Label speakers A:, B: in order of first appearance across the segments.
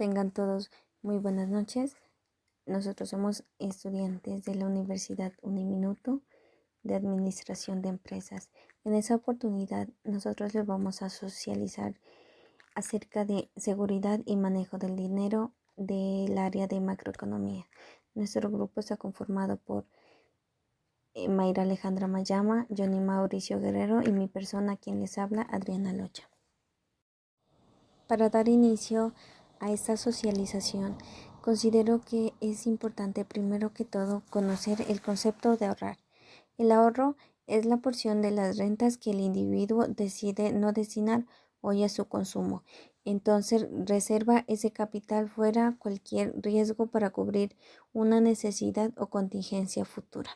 A: Tengan todos muy buenas noches. Nosotros somos estudiantes de la Universidad Uniminuto de Administración de Empresas. En esa oportunidad nosotros les vamos a socializar acerca de seguridad y manejo del dinero del área de macroeconomía. Nuestro grupo está conformado por Mayra Alejandra Mayama, Johnny Mauricio Guerrero y mi persona quien les habla, Adriana Locha. Para dar inicio a esta socialización, considero que es importante primero que todo conocer el concepto de ahorrar. El ahorro es la porción de las rentas que el individuo decide no destinar hoy a su consumo. Entonces reserva ese capital fuera cualquier riesgo para cubrir una necesidad o contingencia futura.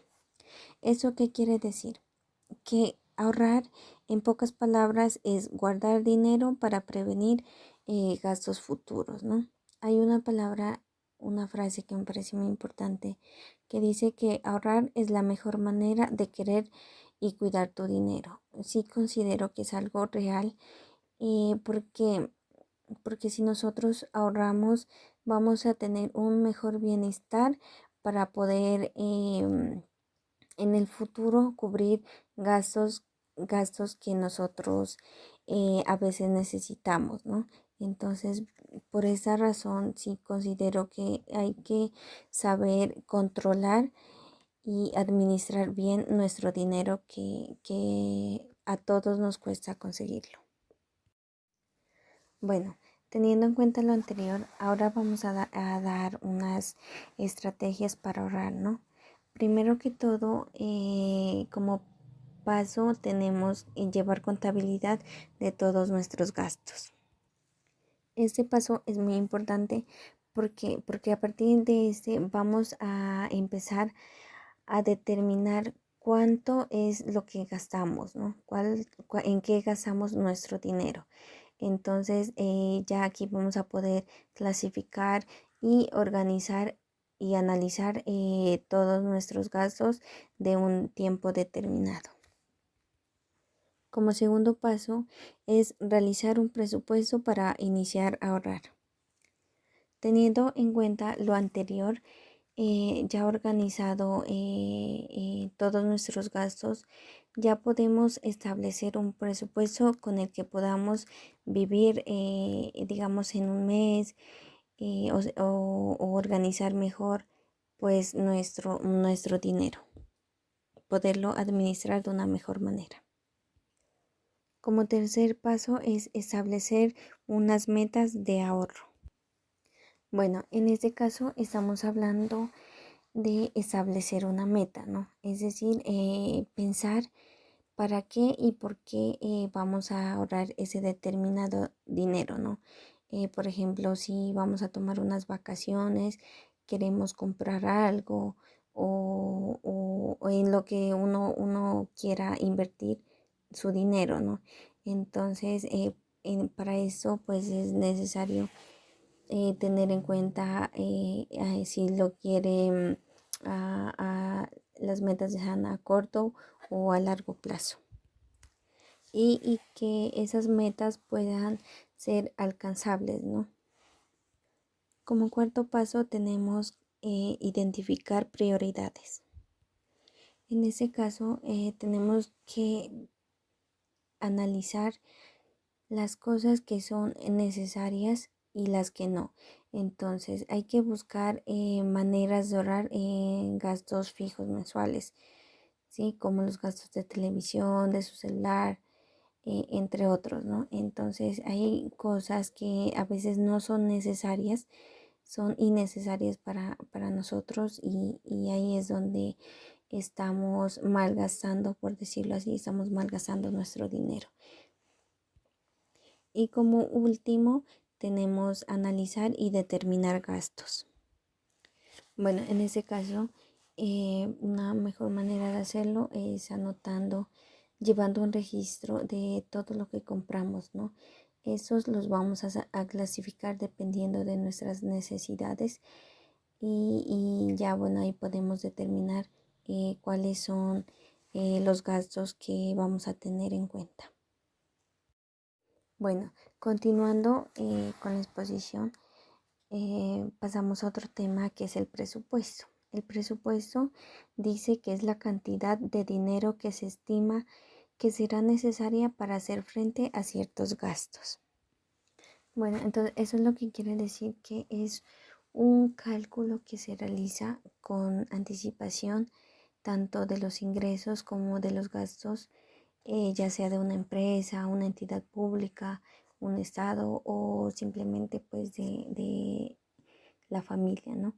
A: ¿Eso qué quiere decir? Que ahorrar, en pocas palabras, es guardar dinero para prevenir gastos futuros, ¿no? Hay una frase que me parece muy importante que dice que ahorrar es la mejor manera de querer y cuidar tu dinero. Sí considero que es algo real porque si nosotros ahorramos vamos a tener un mejor bienestar para poder en el futuro cubrir gastos que nosotros a veces necesitamos, ¿no? Entonces, por esa razón, sí considero que hay que saber controlar y administrar bien nuestro dinero que a todos nos cuesta conseguirlo. Bueno, teniendo en cuenta lo anterior, ahora vamos a dar unas estrategias para ahorrar, ¿no? Primero que todo, como paso tenemos llevar contabilidad de todos nuestros gastos. Este paso es muy importante porque a partir de este vamos a empezar a determinar cuánto es lo que gastamos, ¿no? En qué gastamos nuestro dinero. Entonces ya aquí vamos a poder clasificar y organizar y analizar todos nuestros gastos de un tiempo determinado. Como segundo paso es realizar un presupuesto para iniciar a ahorrar. Teniendo en cuenta lo anterior, ya organizado todos nuestros gastos, ya podemos establecer un presupuesto con el que podamos vivir, digamos, en un mes o organizar mejor pues nuestro dinero, poderlo administrar de una mejor manera. Como tercer paso es establecer unas metas de ahorro. Bueno, en este caso estamos hablando de establecer una meta, ¿no? Es decir, pensar para qué y por qué vamos a ahorrar ese determinado dinero, ¿no? Por ejemplo, si vamos a tomar unas vacaciones, queremos comprar algo o en lo que uno quiera invertir su dinero, ¿no? Entonces, para eso, pues es necesario tener en cuenta si lo quiere las metas sean a corto o a largo plazo y que esas metas puedan ser alcanzables, ¿no? Como cuarto paso tenemos identificar prioridades. En ese caso tenemos que analizar las cosas que son necesarias y las que no. Entonces hay que buscar maneras de ahorrar en gastos fijos mensuales, ¿sí? Como los gastos de televisión, de su celular, entre otros, ¿no? Entonces hay cosas que a veces no son necesarias, son innecesarias para nosotros y ahí es donde estamos malgastando, por decirlo así, estamos malgastando nuestro dinero. Y como último, tenemos analizar y determinar gastos. Bueno, en ese caso, una mejor manera de hacerlo es anotando, llevando un registro de todo lo que compramos, ¿no? Esos los vamos a clasificar dependiendo de nuestras necesidades y ya, bueno, ahí podemos determinar cuáles son los gastos que vamos a tener en cuenta. Bueno, continuando con la exposición, pasamos a otro tema que es el presupuesto. El presupuesto dice que es la cantidad de dinero que se estima que será necesaria para hacer frente a ciertos gastos. Bueno, entonces eso es lo que quiere decir que es un cálculo que se realiza con anticipación tanto de los ingresos como de los gastos, ya sea de una empresa, una entidad pública, un estado o simplemente pues de la familia, ¿no?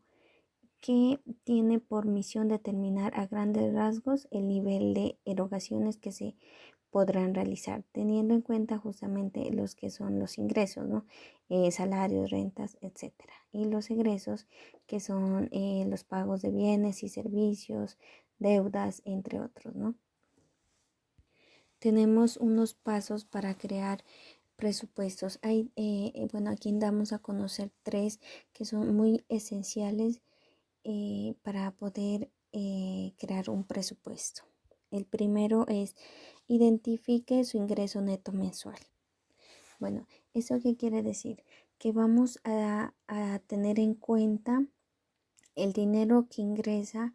A: Que tiene por misión determinar a grandes rasgos el nivel de erogaciones que se podrán realizar, teniendo en cuenta justamente los que son los ingresos, ¿no? Salarios, rentas, etcétera. Y los egresos, que son los pagos de bienes y servicios, deudas, entre otros, ¿no? Tenemos unos pasos para crear presupuestos. Bueno, aquí damos a conocer tres que son muy esenciales para poder crear un presupuesto. El primero es identifique su ingreso neto mensual. Bueno, ¿eso qué quiere decir? Que vamos a tener en cuenta el dinero que ingresa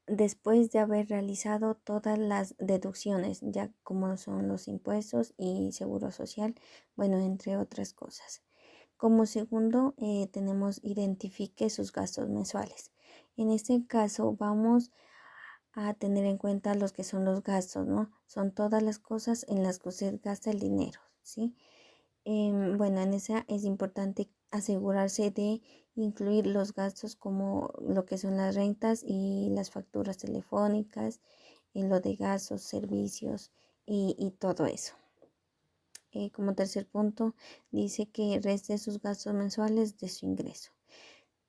A: después de haber realizado todas las deducciones, ya como son los impuestos y seguro social, bueno, entre otras cosas. Como segundo, tenemos identifique sus gastos mensuales. En este caso vamos a tener en cuenta los que son los gastos, ¿no? Son todas las cosas en las que usted gasta el dinero, ¿sí? Bueno, en esa es importante asegurarse de incluir los gastos como lo que son las rentas y las facturas telefónicas, en lo de gastos, servicios y todo eso. Como tercer punto, dice que reste sus gastos mensuales de su ingreso.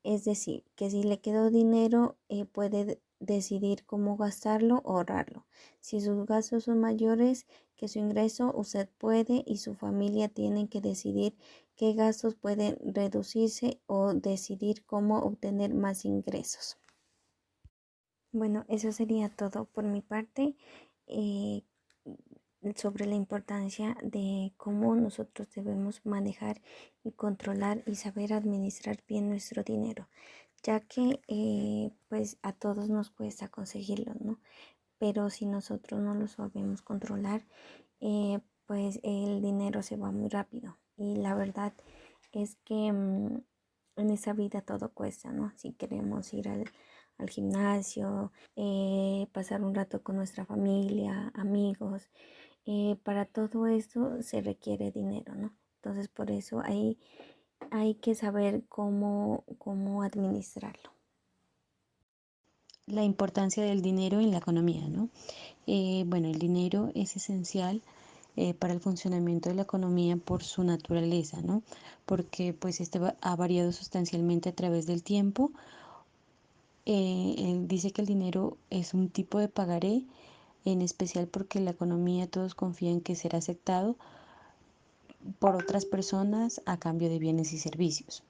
A: Es decir, que si le quedó dinero, puede decidir cómo gastarlo o ahorrarlo. Si sus gastos son mayores que su ingreso, usted puede y su familia tienen que decidir qué gastos pueden reducirse o decidir cómo obtener más ingresos. Bueno, eso sería todo por mi parte. Eh, sobre la importancia de cómo nosotros debemos manejar y controlar y saber administrar bien nuestro dinero, ya que pues a todos nos cuesta conseguirlo, ¿no? Pero si nosotros no lo sabemos controlar, pues el dinero se va muy rápido. Y la verdad es que en esa vida todo cuesta, ¿no? Si queremos ir al gimnasio, pasar un rato con nuestra familia, amigos, para todo esto se requiere dinero, ¿no? Entonces por eso ahí hay que saber cómo administrarlo.
B: La importancia del dinero en la economía, ¿no? Bueno, el dinero es esencial para el funcionamiento de la economía por su naturaleza, ¿no? Porque pues ha variado sustancialmente a través del tiempo. Él dice que el dinero es un tipo de pagaré, en especial porque la economía todos confían que será aceptado por otras personas a cambio de bienes y servicios.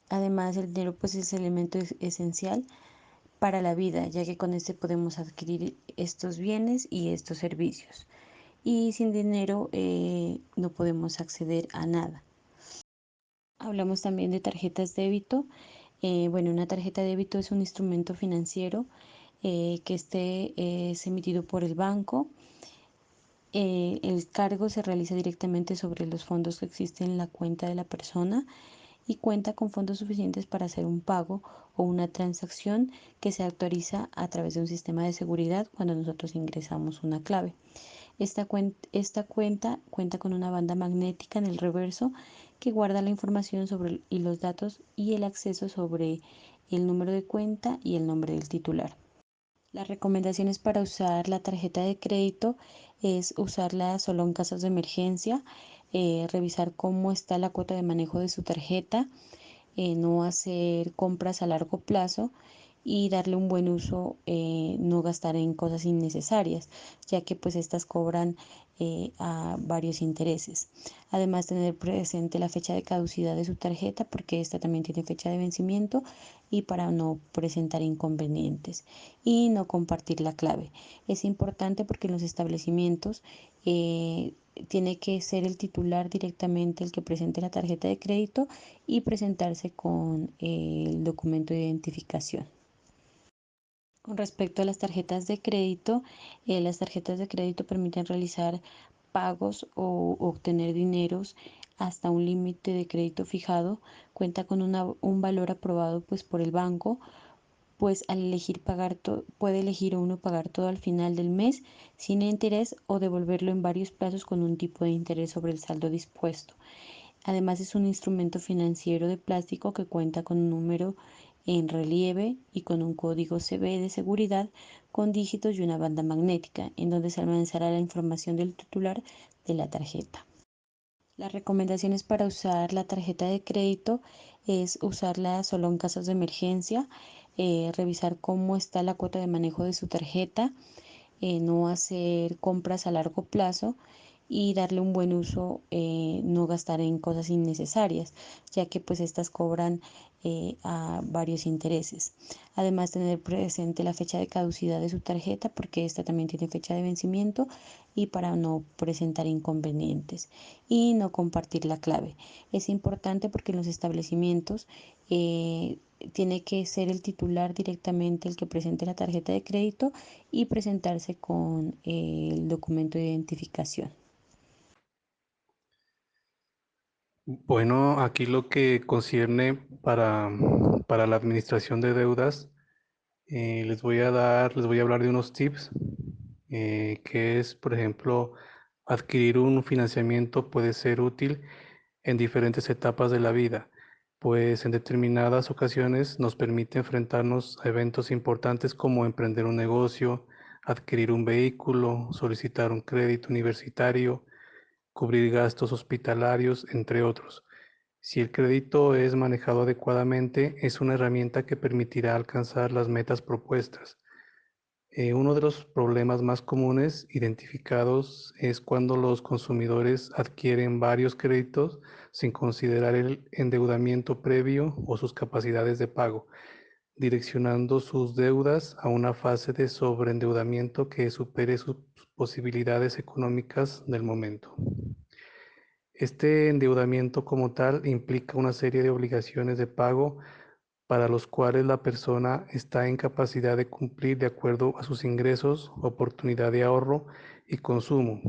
B: Además, el dinero pues es elemento esencial para la vida, ya que con este podemos adquirir estos bienes y estos servicios. Y sin dinero no podemos acceder a nada. Hablamos también de tarjetas débito. Bueno, una tarjeta de débito es un instrumento financiero que es emitido por el banco. El cargo se realiza directamente sobre los fondos que existen en la cuenta de la persona y cuenta con fondos suficientes para hacer un pago o una transacción que se autoriza a través de un sistema de seguridad cuando nosotros ingresamos una clave. Esta cuenta cuenta con una banda magnética en el reverso que guarda la información sobre y los datos y el acceso sobre el número de cuenta y el nombre del titular. Las recomendaciones para usar la tarjeta de crédito es usarla solo en casos de emergencia, revisar cómo está la cuota de manejo de su tarjeta, no hacer compras a largo plazo y darle un buen uso, no gastar en cosas innecesarias, ya que pues estas cobran a varios intereses. Además, tener presente la fecha de caducidad de su tarjeta, porque esta también tiene fecha de vencimiento y para no presentar inconvenientes. Y no compartir la clave. Es importante porque en los establecimientos tiene que ser el titular directamente el que presente la tarjeta de crédito y presentarse con el documento de identificación. Con respecto a las tarjetas de crédito permiten realizar pagos o obtener dineros hasta un límite de crédito fijado. Cuenta con un valor aprobado pues por el banco, pues al elegir puede elegir uno pagar todo al final del mes sin interés o devolverlo en varios plazos con un tipo de interés sobre el saldo dispuesto. Además es un instrumento financiero de plástico que cuenta con un número en relieve y con un código CB de seguridad con dígitos y una banda magnética, en donde se almacenará la información del titular de la tarjeta. Las recomendaciones para usar la tarjeta de crédito es usarla solo en casos de emergencia, revisar cómo está la cuota de manejo de su tarjeta, no hacer compras a largo plazo y darle un buen uso, no gastar en cosas innecesarias, ya que pues estas cobran a varios intereses. Además, tener presente la fecha de caducidad de su tarjeta, porque esta también tiene fecha de vencimiento y para no presentar inconvenientes. Y no compartir la clave. Es importante porque en los establecimientos tiene que ser el titular directamente el que presente la tarjeta de crédito y presentarse con el documento de identificación.
C: Bueno, aquí lo que concierne para la administración de deudas, les voy a hablar de unos tips, que es, por ejemplo, adquirir un financiamiento puede ser útil en diferentes etapas de la vida, pues en determinadas ocasiones nos permite enfrentarnos a eventos importantes como emprender un negocio, adquirir un vehículo, solicitar un crédito universitario, cubrir gastos hospitalarios, entre otros. Si el crédito es manejado adecuadamente, es una herramienta que permitirá alcanzar las metas propuestas. Uno de los problemas más comunes identificados es cuando los consumidores adquieren varios créditos sin considerar el endeudamiento previo o sus capacidades de pago, direccionando sus deudas a una fase de sobreendeudamiento que supere sus posibilidades económicas del momento. Este endeudamiento como tal implica una serie de obligaciones de pago para los cuales la persona está en capacidad de cumplir de acuerdo a sus ingresos, oportunidad de ahorro y consumo.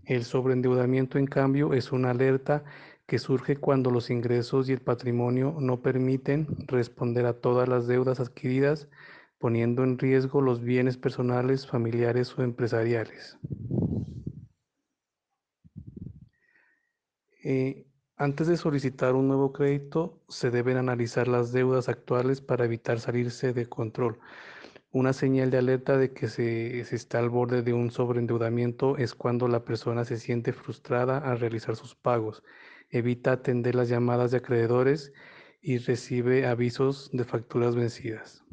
C: El sobreendeudamiento, en cambio, es una alerta que surge cuando los ingresos y el patrimonio no permiten responder a todas las deudas adquiridas, poniendo en riesgo los bienes personales, familiares o empresariales. Eh, Antes de solicitar un nuevo crédito, se deben analizar las deudas actuales para evitar salirse de control. Una señal de alerta de que se está al borde de un sobreendeudamiento es cuando la persona se siente frustrada al realizar sus pagos, evita atender las llamadas de acreedores y recibe avisos de facturas vencidas.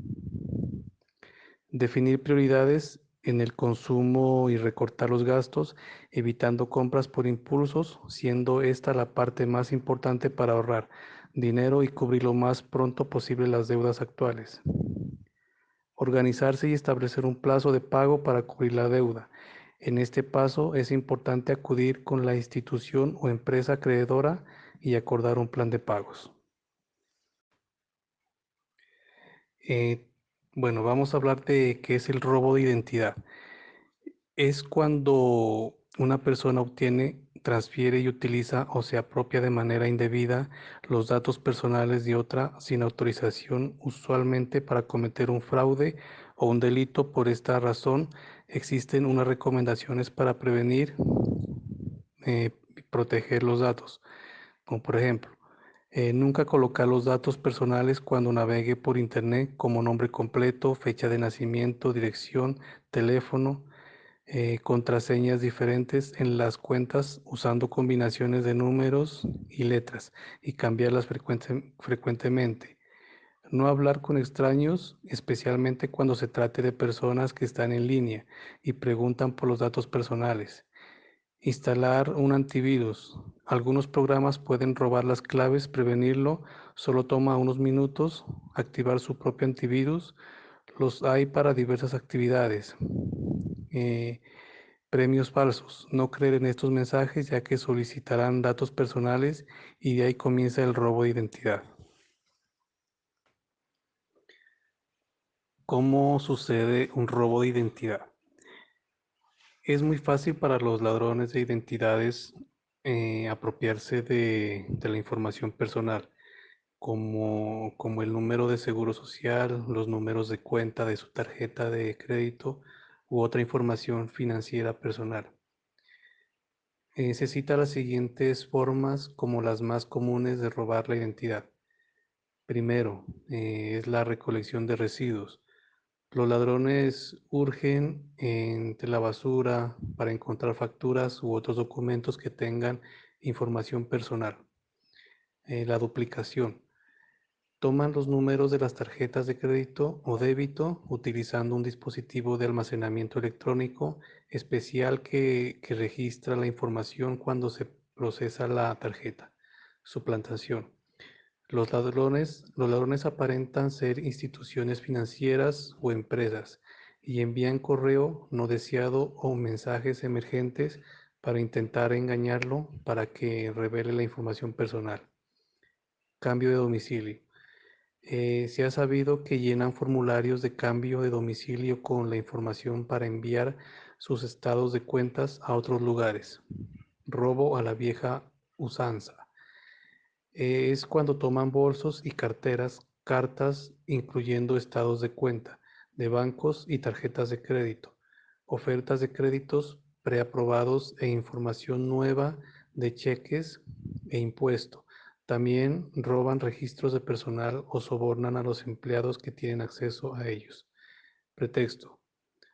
C: Definir prioridades en el consumo y recortar los gastos, evitando compras por impulsos, siendo esta la parte más importante para ahorrar dinero y cubrir lo más pronto posible las deudas actuales. Organizarse y establecer un plazo de pago para cubrir la deuda. En este paso es importante acudir con la institución o empresa acreedora y acordar un plan de pagos. Eh, bueno, vamos a hablar de qué es el robo de identidad. Es cuando una persona obtiene, transfiere y utiliza o se apropia de manera indebida los datos personales de otra sin autorización, usualmente para cometer un fraude o un delito. Por esta razón, existen unas recomendaciones para prevenir y proteger los datos, como por ejemplo, nunca colocar los datos personales cuando navegue por Internet como nombre completo, fecha de nacimiento, dirección, teléfono, contraseñas diferentes en las cuentas usando combinaciones de números y letras y cambiarlas frecuentemente. No hablar con extraños, especialmente cuando se trate de personas que están en línea y preguntan por los datos personales. Instalar un antivirus. Algunos programas pueden robar las claves, prevenirlo solo toma unos minutos. Activar su propio antivirus. Los hay para diversas actividades. Eh, Premios falsos. No creer en estos mensajes ya que solicitarán datos personales y de ahí comienza el robo de identidad. ¿Cómo sucede un robo de identidad? Es muy fácil para los ladrones de identidades apropiarse de la información personal, como el número de seguro social, los números de cuenta de su tarjeta de crédito u otra información financiera personal. Se cita las siguientes formas como las más comunes de robar la identidad. Primero, es la recolección de residuos. Los ladrones hurgen entre la basura para encontrar facturas u otros documentos que tengan información personal. La duplicación. Toman los números de las tarjetas de crédito o débito utilizando un dispositivo de almacenamiento electrónico especial que registra la información cuando se procesa la tarjeta. Suplantación. Los ladrones aparentan ser instituciones financieras o empresas y envían correo no deseado o mensajes emergentes para intentar engañarlo para que revele la información personal. Cambio de domicilio. Se ha sabido que llenan formularios de cambio de domicilio con la información para enviar sus estados de cuentas a otros lugares. Robo a la vieja usanza. Es cuando toman bolsos y carteras, cartas, incluyendo estados de cuenta de bancos y tarjetas de crédito, ofertas de créditos preaprobados e información nueva de cheques e impuesto. También roban registros de personal o sobornan a los empleados que tienen acceso a ellos. Pretexto.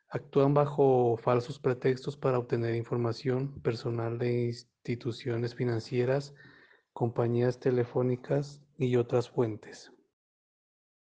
C: Actúan bajo falsos pretextos para obtener información personal de instituciones financieras, compañías telefónicas y otras fuentes.